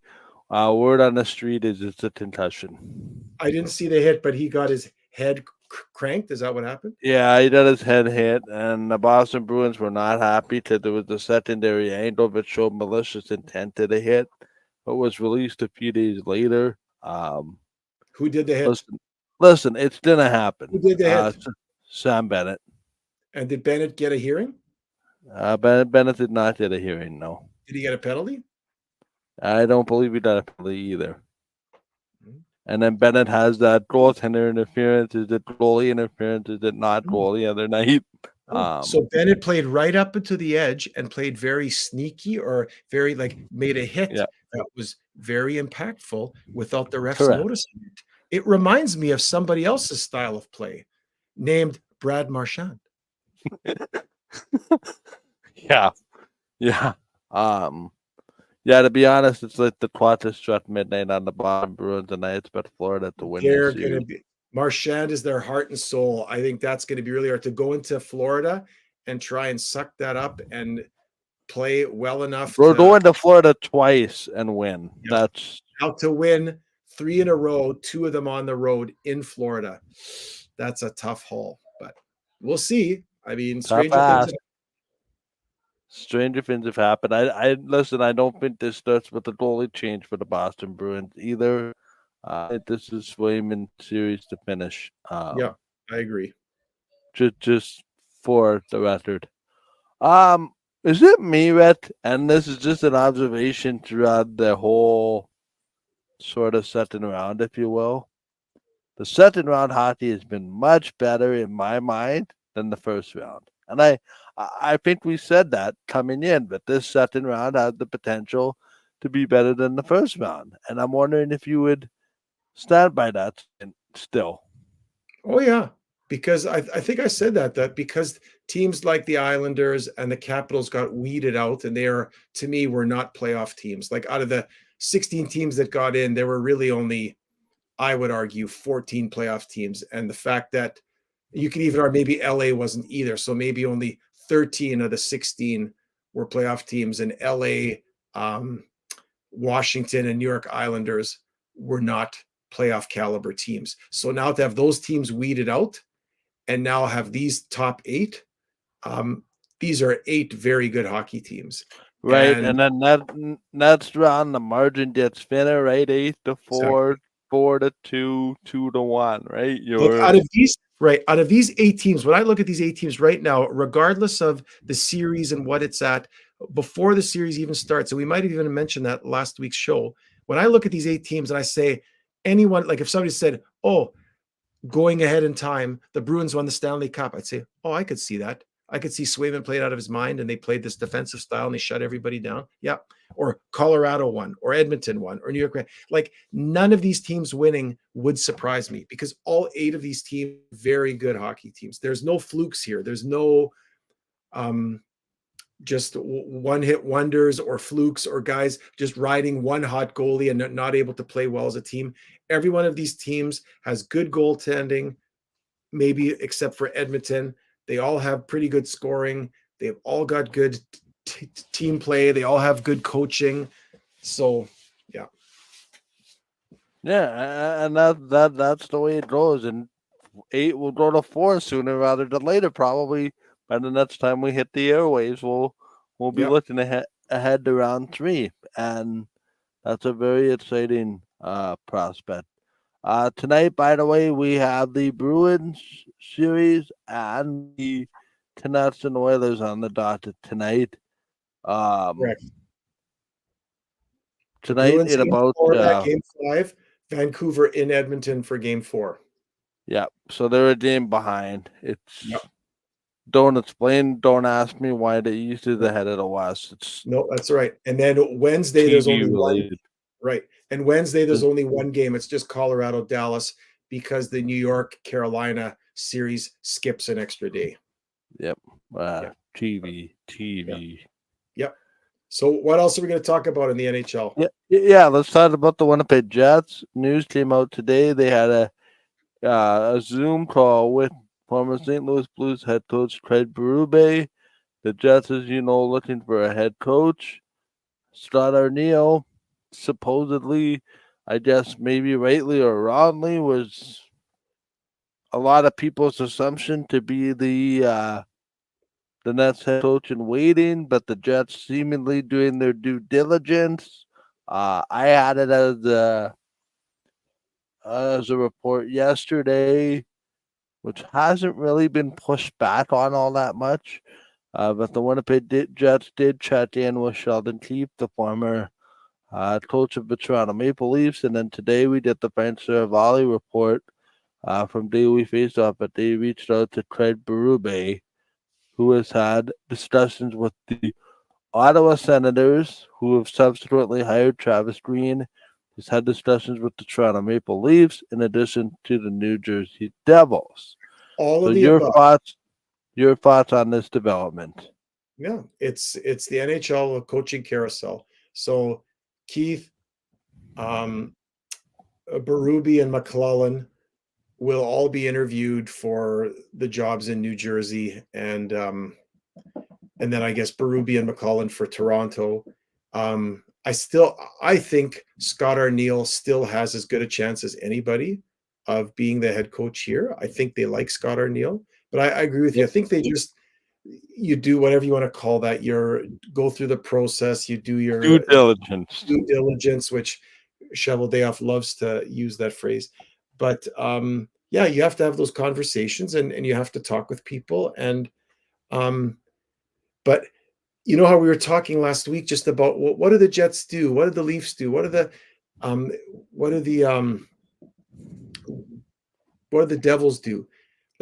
Word on the street is it's a concussion. I didn't see the hit, but he got his head cranked. Is that what happened? Yeah, he got his head hit, and the Boston Bruins were not happy because there was a secondary angle that showed malicious intent to the hit, but was released a few days later. Who did the hit? Listen, it's gonna happen. Who did the hit? Sam Bennett. And did Bennett get a hearing? Bennett did not get a hearing. No, Did he get a penalty? I don't believe he got a penalty either. And then Bennett has that goaltender interference. Is it goalie interference? Is it not goal the other night? So Bennett played right up into the edge and played very sneaky, or very made a hit that was very impactful without the refs noticing it. It reminds me of somebody else's style of play named Brad Marchand. Yeah. Yeah, to be honest, it's like the Quattro struck midnight on the Boston Bruins, and I expect Florida to win. They're going to be Marchand is their heart and soul. I think that's going to be really hard to go into Florida and try and suck that up and play well enough. We're going to Florida twice and win. Yeah. That's how to win 3 in a row, 2 of them on the road in Florida. That's a tough haul, but we'll see. I mean, stranger things have happened. I listen. I don't think this starts with the goalie change for the Boston Bruins either. This is Swayman series to finish. Yeah, I agree. Just for the record, is it me, Rhett? And this is just an observation throughout the whole sort of second round, if you will. The second round hockey has been much better in my mind than the first round, and I think we said that coming in, but this second round had the potential to be better than the first round. And I'm wondering if you would stand by that still. Oh, yeah, because I think I said that because teams like the Islanders and the Capitals got weeded out, and they are, to me, were not playoff teams. Like out of the 16 teams that got in, there were really only, I would argue, 14 playoff teams. And the fact that you could even argue maybe LA wasn't either. So maybe only 13 of the 16 were playoff teams, and LA, Washington, and New York Islanders were not playoff caliber teams. So now to have those teams weeded out and now have these top 8, these are 8 very good hockey teams. Right. And then next round, the margin gets thinner, right? 8-4, exactly. 4-2, 2-1, right? Look, out of these 8 teams, when I look at these 8 teams right now, regardless of the series and what it's at, before the series even starts, and we might have even mentioned that last week's show, when I look at these 8 teams and I say, anyone, like if somebody said, oh, going ahead in time, the Bruins won the Stanley Cup, I'd say, oh, I could see that. I could see Swayman played out of his mind and they played this defensive style and they shut everybody down. Yeah. Or Colorado won, or Edmonton won, or New York. Like none of these teams winning would surprise me because all 8 of these teams are very good hockey teams. There's no flukes here. There's no just one hit wonders or flukes or guys just riding one hot goalie and not able to play well as a team. Every one of these teams has good goaltending, maybe except for Edmonton. They all have pretty good scoring. They've all got good team play. They all have good coaching. So, yeah. Yeah, and that's the way it goes. And 8 will go to 4 sooner rather than later, probably. By the next time we hit the airwaves, we'll be looking ahead to round 3, and that's a very exciting prospect. Tonight, by the way, we have the Bruins series and the Canucks and Oilers on the docket tonight. Correct. Tonight Bruins in about game 5, Vancouver in Edmonton for game 4. Yeah, so they're a game behind. Don't ask me why the East is ahead of the West. No, that's right. And then Wednesday there's only one. Right. And Wednesday there's only one game. It's just Colorado Dallas because the New York Carolina series skips an extra day. Yep. TV. Yep. So what else are we going to talk about in the NHL? Yeah. Let's talk about the Winnipeg Jets. News came out today. They had a Zoom call with former St. Louis Blues head coach Craig Berube. The Jets, as you know, looking for a head coach. Scott Arniel, supposedly, I guess maybe rightly or wrongly, was a lot of people's assumption to be the Nets head coach in waiting, but the Jets seemingly doing their due diligence. I had it as a report yesterday, which hasn't really been pushed back on all that much. But the Winnipeg Jets did check in with Sheldon Keefe, the former coach of the Toronto Maple Leafs. And then today we did the Frank Seravalli report from Daily Faceoff, but they reached out to Craig Berube, who has had discussions with the Ottawa Senators, who have subsequently hired Travis Green. He's had discussions with the Toronto Maple Leafs, in addition to the New Jersey Devils. Your thoughts on this development? Yeah, it's the NHL coaching carousel. So Keith, Berube, and McClellan will all be interviewed for the jobs in New Jersey, and then I guess Berube and McClellan for Toronto. I think Scott Arniel still has as good a chance as anybody of being the head coach here. I think they like Scott Arniel, but I agree with you. I think you do whatever you want to call that. Go through the process. You do your due diligence, which Cheveldayoff loves to use that phrase. But you have to have those conversations and you have to talk with people. And but you know how we were talking last week just about what do the Jets do? What do the Leafs do? What do the Devils do?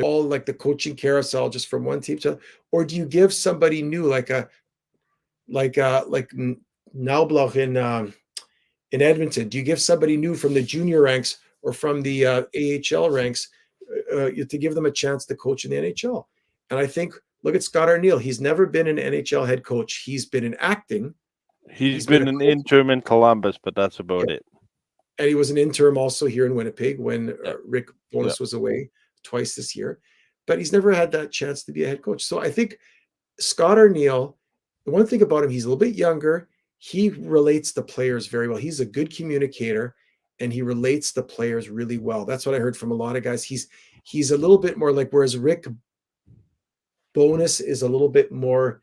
All like the coaching carousel just from one team to, or do you give somebody new like Knaublach in Edmonton? Do you give somebody new from the junior ranks or from the AHL ranks to give them a chance to coach in the NHL? And I think, look at Scott Arniel. He's never been an NHL head coach. He's been in acting. He's been an interim in Columbus, but that's about it. And he was an interim also here in Winnipeg when Rick Bowness was away twice this year. But he's never had that chance to be a head coach. So I think Scott Arniel, the one thing about him, he's a little bit younger. He relates to players very well. He's a good communicator, and he relates to players really well. That's what I heard from a lot of guys. He's a little bit more like, whereas Rick Bowness is a little bit more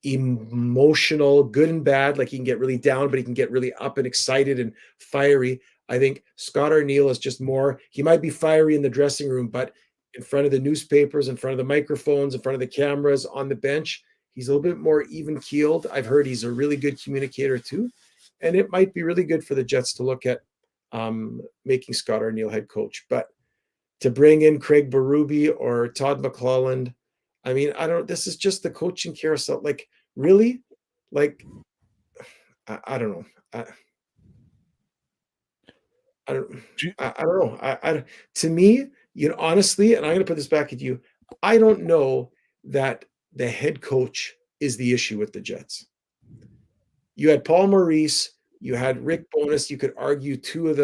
emotional, good and bad. Like he can get really down, but he can get really up and excited and fiery. I think Scott Arniel is just more, he might be fiery in the dressing room, but in front of the newspapers, in front of the microphones, in front of the cameras, on the bench, he's a little bit more even keeled. I've heard he's a really good communicator too. And it might be really good for the Jets to look at making Scott Arniel head coach. But to bring in Craig Berube or Todd McClelland, I mean, I don't. This is just the coaching carousel. Like, really? Like, I don't know. I don't. Do you- I don't know. To me, honestly, and I'm going to put this back at you. I don't know that the head coach is the issue with the Jets. You had Paul Maurice, you had Rick Bowness. You could argue two of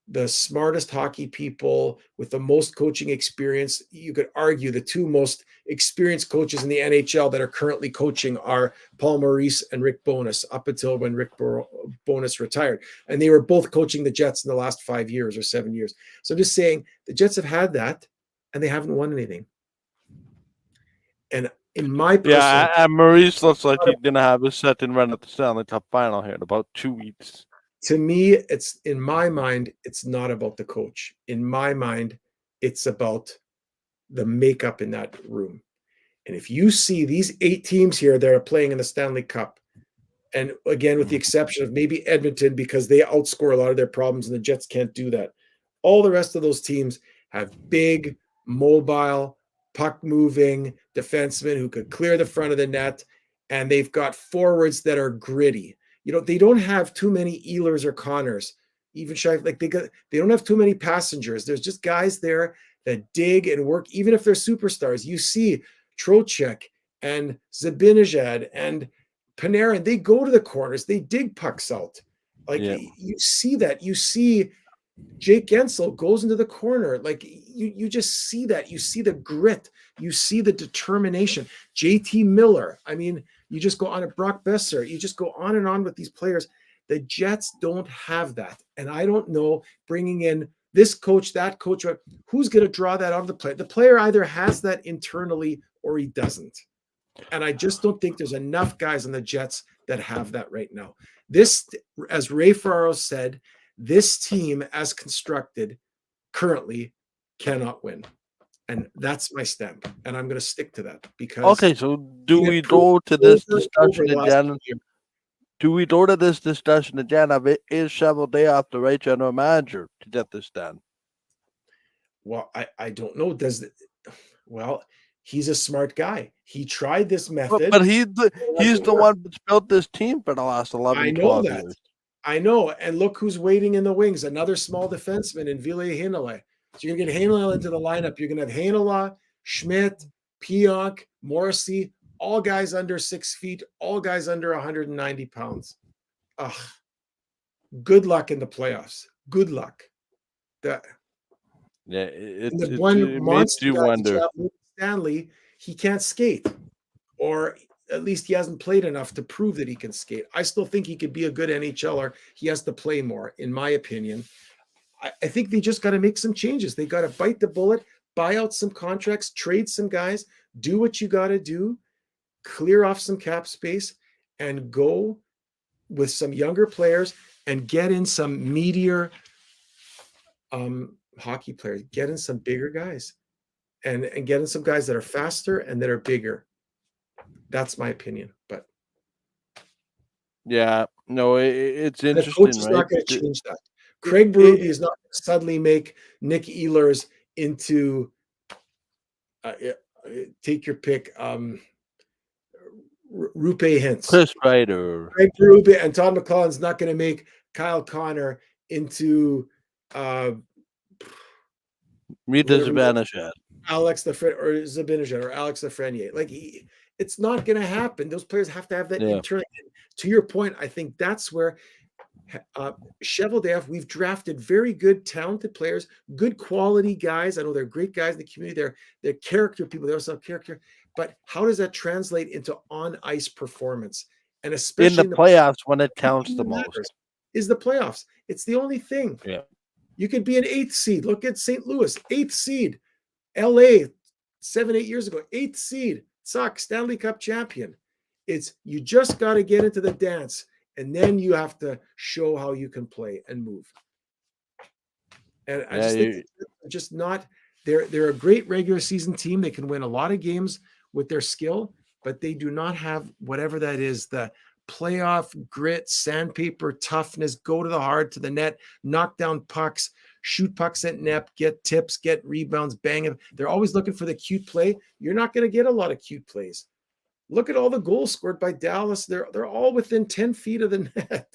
the smartest hockey people with the most coaching experience. You could argue the two most experienced coaches in the NHL that are currently coaching are Paul Maurice and Rick Bowness, up until when Rick Bowness retired. And they were both coaching the Jets in the last 5 years or 7 years. So I'm just saying the Jets have had that and they haven't won anything. And in my personal, Yeah, and Maurice looks like he's gonna have a second run at the Stanley Cup final here in about 2 weeks. to me, it's in my mind, it's not about the coach. In my mind, it's about the makeup in that room. And if you see these 8 teams here that are playing in the Stanley Cup, and again, with the exception of maybe Edmonton, because they outscore a lot of their problems and the Jets can't do that, all the rest of those teams have big, mobile, puck moving defensemen who could clear the front of the net, and they've got forwards that are gritty. They don't have too many Ehlers or Connors, even shy. Like they don't have too many passengers. There's just guys there that dig and work, even if they're superstars. You see Trocheck and Zibanejad and Panarin, they go to the corners, they dig pucks out. Like you see that. You see Jake Gensel goes into the corner. Like you just see that. You see the grit. You see the determination. JT Miller. I mean, you just go on at Brock Besser. You just go on and on with these players. The Jets don't have that. And I don't know, bringing in this coach, that coach, who's going to draw that out of the player? The player either has that internally or he doesn't. And I just don't think there's enough guys on the Jets that have that right now. This, as Ray Ferraro said, this team as constructed currently cannot win. And that's my stamp. And I'm going to stick to that because. Okay, so do we go to this discussion again? Do we go to this discussion again of is Cheveldayoff the right general manager to get this done? Well, I don't know. Well, he's a smart guy. He tried this method. But he's the one that's built this team for the last 11, 12 years. I know. And look who's waiting in the wings. Another small defenseman in Ville Heinola. So you're going to get Heinola into the lineup. You're going to have Heinola, Schmidt, Pionk, Morrissey, all guys under 6 feet, all guys under 190 pounds. Ugh. Good luck in the playoffs. Good luck. Yeah, it makes you wonder. Stanley, he can't skate, or at least he hasn't played enough to prove that he can skate. I still think he could be a good NHLer. He has to play more, in my opinion. I think they just got to make some changes. They got to bite the bullet, buy out some contracts, trade some guys, do what you got to do, clear off some cap space, and go with some younger players and get in some meatier hockey players, get in some bigger guys and get in some guys that are faster and that are bigger. That's my opinion. But yeah, no, it's interesting. The coach is not going to change that. Craig Berube is not going to suddenly make Nick Ehlers into take your pick. Rupe Hintz, Chris Ryder, Craig Berube, and Todd McLellan's not going to make Kyle Connor into Zibanejad, Alex Zibanejad or Alex Lafreniere. Like it's not going to happen. Those players have to have that internal. To your point, I think that's where Cheveldayoff, we've drafted very good, talented players, good quality guys. I know they're great guys in the community. They're character people. They also have character. But how does that translate into on-ice performance? And especially in the playoffs when it counts the most is the playoffs. It's the only thing. Yeah. You could be an 8th seed. Look at St. Louis, 8th seed. LA, 7-8 years ago, 8th seed. Suck, Stanley Cup champion. You just got to get into the dance. And then you have to show how you can play and move. And I just think they're just not. They're a great regular season team. They can win a lot of games with their skill, but they do not have whatever that is, the playoff grit, sandpaper toughness, go to the hard, to the net, knock down pucks, shoot pucks at net, get tips, get rebounds, bang it. They're always looking for the cute play. You're not going to get a lot of cute plays. Look at all the goals scored by Dallas. They're all within 10 feet of the net.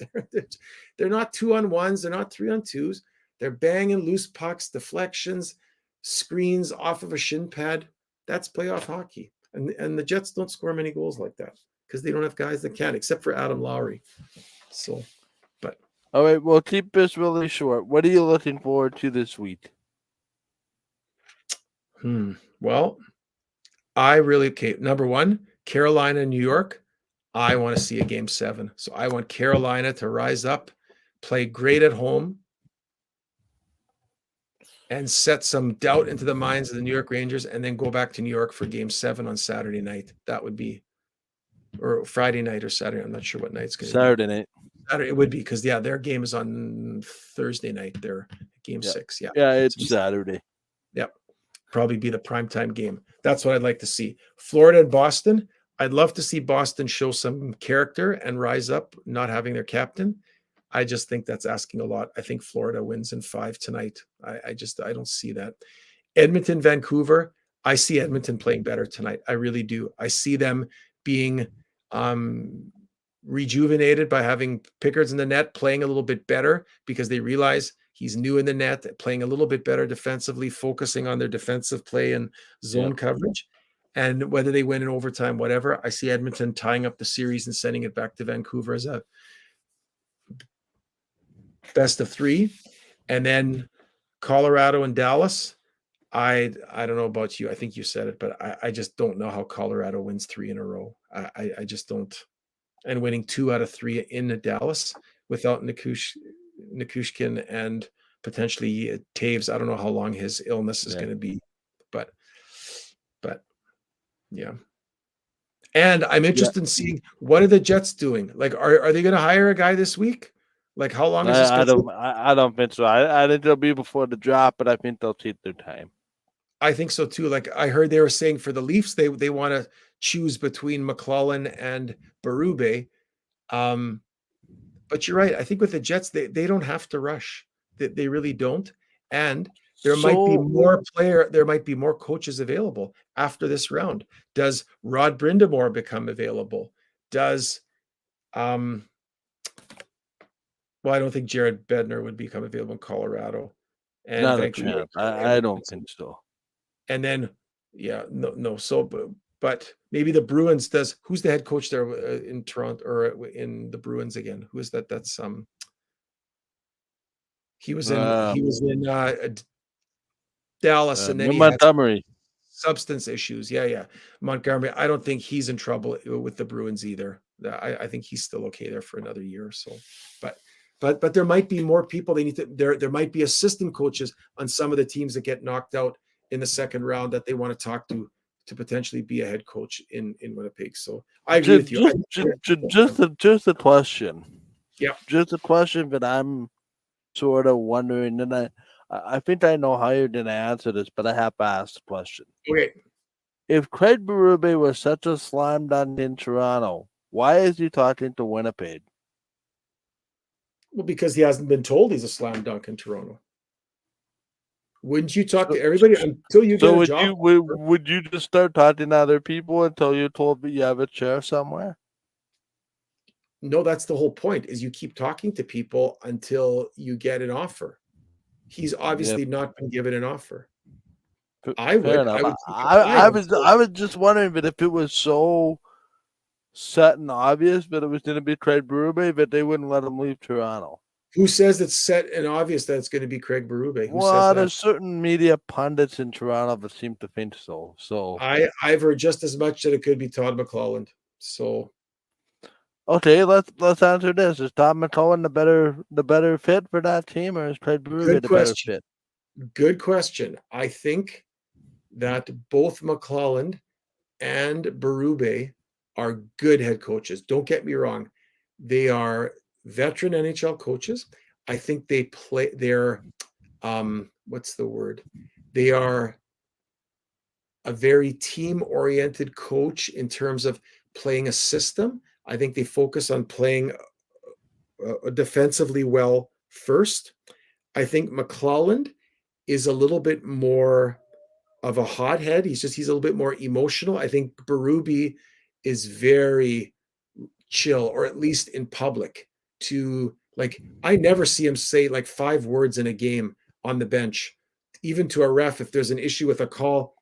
They're not 2-on-1s. They're not 3-on-2s. They're banging loose pucks, deflections, screens off of a shin pad. That's playoff hockey. And the Jets don't score many goals like that because they don't have guys that can, except for Adam Lowry. So, but All right, we'll keep this really short. What are you looking forward to this week? Well, number one, Carolina, New York. I want to see a game 7. So I want Carolina to rise up, play great at home, and set some doubt into the minds of the New York Rangers, and then go back to New York for game 7 on Saturday night. That would be, or Friday night or Saturday. I'm not sure what night's going to be. Saturday night. Saturday, it would be, because their game is on Thursday night. Their game 6. Yeah, it's Saturday. Yep. Probably be the primetime game. That's what I'd like to see. Florida and Boston. I'd love to see Boston show some character and rise up, not having their captain. I just think that's asking a lot. I think Florida wins in 5 tonight. I don't see that. Edmonton, Vancouver. I see Edmonton playing better tonight. I really do. I see them being rejuvenated by having Pickards in the net, playing a little bit better because they realize he's new in the net, playing a little bit better defensively, focusing on their defensive play and zone coverage. And whether they win in overtime, whatever, I see Edmonton tying up the series and sending it back to Vancouver as a best of 3. And then Colorado and Dallas. I don't know about you. I think you said it, but I just don't know how Colorado wins 3 in a row. I just don't. And winning 2 out of 3 in Dallas without Nichushkin and potentially Taves. I don't know how long his illness is going to be, but yeah. And I'm interested in seeing, what are the Jets doing? Like, are they going to hire a guy this week? Like, how long is this? I don't think so. I think it'll be before the drop, but I think they'll take their time. I think so too. Like, I heard they were saying for the Leafs, they want to choose between McLellan and Berube. But you're right. I think with the Jets, they don't have to rush. They really don't. And there might be more coaches available after this round. Does Rod Brindamore become available? Does well, I don't think Jared Bednar would become available in Colorado. And not a chance. I don't think so. And then, no. So, but maybe the Bruins does. Who's the head coach there in Toronto or in the Bruins again? Who is that? That's he was in Dallas, and then Montgomery. Substance issues. Yeah. Montgomery. I don't think he's in trouble with the Bruins either. I think he's still okay there for another year or so. But there might be more people. They need to. There might be assistant coaches on some of the teams that get knocked out in the second round that they want to talk to potentially be a head coach in Winnipeg. So I agree with you. Just a question. Yeah. Just a question that I'm sort of wondering, and I think I know how you're going to answer this, but I have to ask the question. Okay. If Craig Berube was such a slam dunk in Toronto, why is he talking to Winnipeg? Well, because he hasn't been told he's a slam dunk in Toronto. Wouldn't you talk to everybody until you get a job? Would you just start talking to other people until you're told that you have a chair somewhere? No, that's the whole point, is you keep talking to people until you get an offer. He's obviously not been given an offer. I was just wondering, but if it was so set and obvious that it was going to be Craig Berube, that they wouldn't let him leave Toronto. Who says it's set and obvious that it's going to be Craig Berube? Well, there's certain media pundits in Toronto that seem to think so. So I've heard just as much that it could be Todd McLelland. So okay, let's answer this: is Todd McLelland the better fit for that team, or is Craig Berube the better fit? Good question. I think that both McLelland and Berube are good head coaches. Don't get me wrong; they are veteran NHL coaches. I think they're what's the word? They are a very team-oriented coach in terms of playing a system. I think they focus on playing defensively well first. I think McClelland is a little bit more of a hothead. He's a little bit more emotional. I think Berube is very chill, or at least in public. To like, I never see him say like 5 words in a game on the bench, even to a ref. If there's an issue with a call,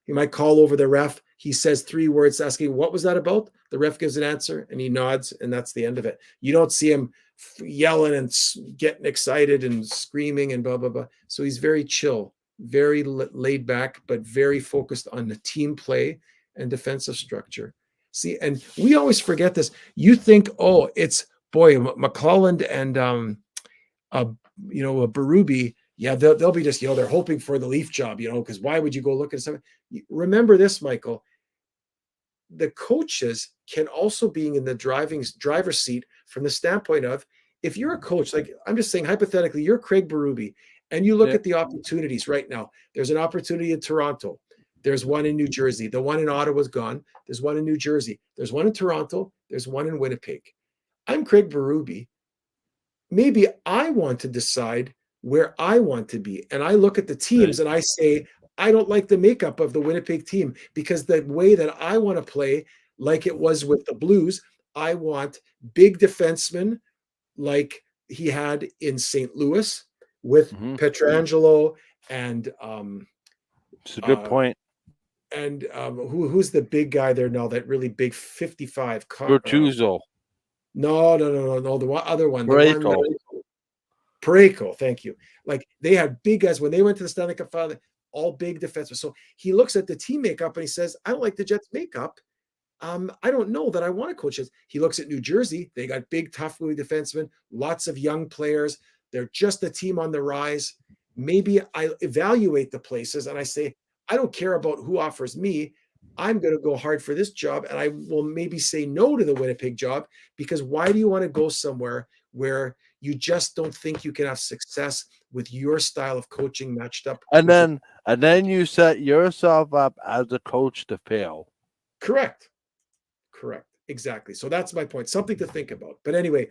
he might call over the ref. He says 3 words asking, what was that about? The ref gives an answer and he nods, and that's the end of it. You don't see him yelling and getting excited and screaming and blah, blah, blah. So he's very chill, very laid back, but very focused on the team play and defensive structure. See, and we always forget this. You think, oh, it's boy, McClelland and Berube, yeah, they'll be just, they're hoping for the Leaf job, because why would you go look at something? Remember this, Michael. The coaches can also be in the driver's seat from the standpoint of, if you're a coach, like I'm just saying hypothetically, you're Craig Berube, and you look at the opportunities right now. There's an opportunity in Toronto. There's one in New Jersey. The one in Ottawa's gone. There's one in New Jersey. There's one in Toronto. There's one in Winnipeg. I'm Craig Berube. Maybe I want to decide where I want to be. And I look at the teams and I say, I don't like the makeup of the Winnipeg team, because the way that I want to play, like it was with the Blues, I want big defensemen like he had in St. Louis with Pietrangelo and it's a good point. And who's the big guy there now? That really big 55. Bertuzzo. No. The other one. Parayko. Thank you. Like, they had big guys when they went to the Stanley Cup final, all big defensemen. So he looks at the team makeup and he says, I don't like the Jets makeup. I don't know that I want to coach this. He looks at New Jersey. They got big, tough moving defensemen, lots of young players. They're just a team on the rise. Maybe I evaluate the places and I say, I don't care about who offers me. I'm going to go hard for this job, and I will maybe say no to the Winnipeg job, because why do you want to go somewhere where you just don't think you can have success with your style of coaching matched up? And then you set yourself up as a coach to fail. Correct. Exactly. So that's my point. Something to think about. But anyway,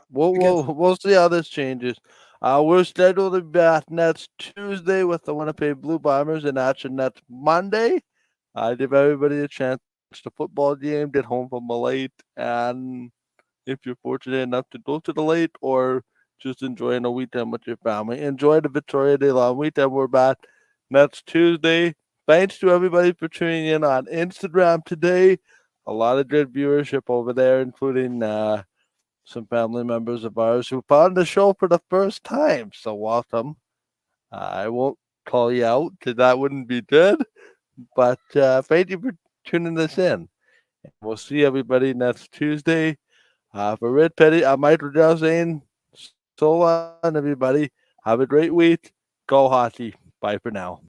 we'll see how this changes. We're scheduled to be back next Tuesday with the Winnipeg Blue Bombers in action next Monday. I give everybody a chance to watch the football game, get home from a late, and if you're fortunate enough to go to the late or just enjoying a weekend with your family, enjoy the Victoria Day long weekend. We're back next Tuesday. Thanks to everybody for tuning in on Instagram today. A lot of good viewership over there, including some family members of ours who found the show for the first time. So welcome. I won't call you out because that wouldn't be good. But thank you for tuning us in. We'll see everybody next Tuesday. For Red Petty, I'm Michael Gill saying so long, everybody. Have a great week. Go hockey. Bye for now.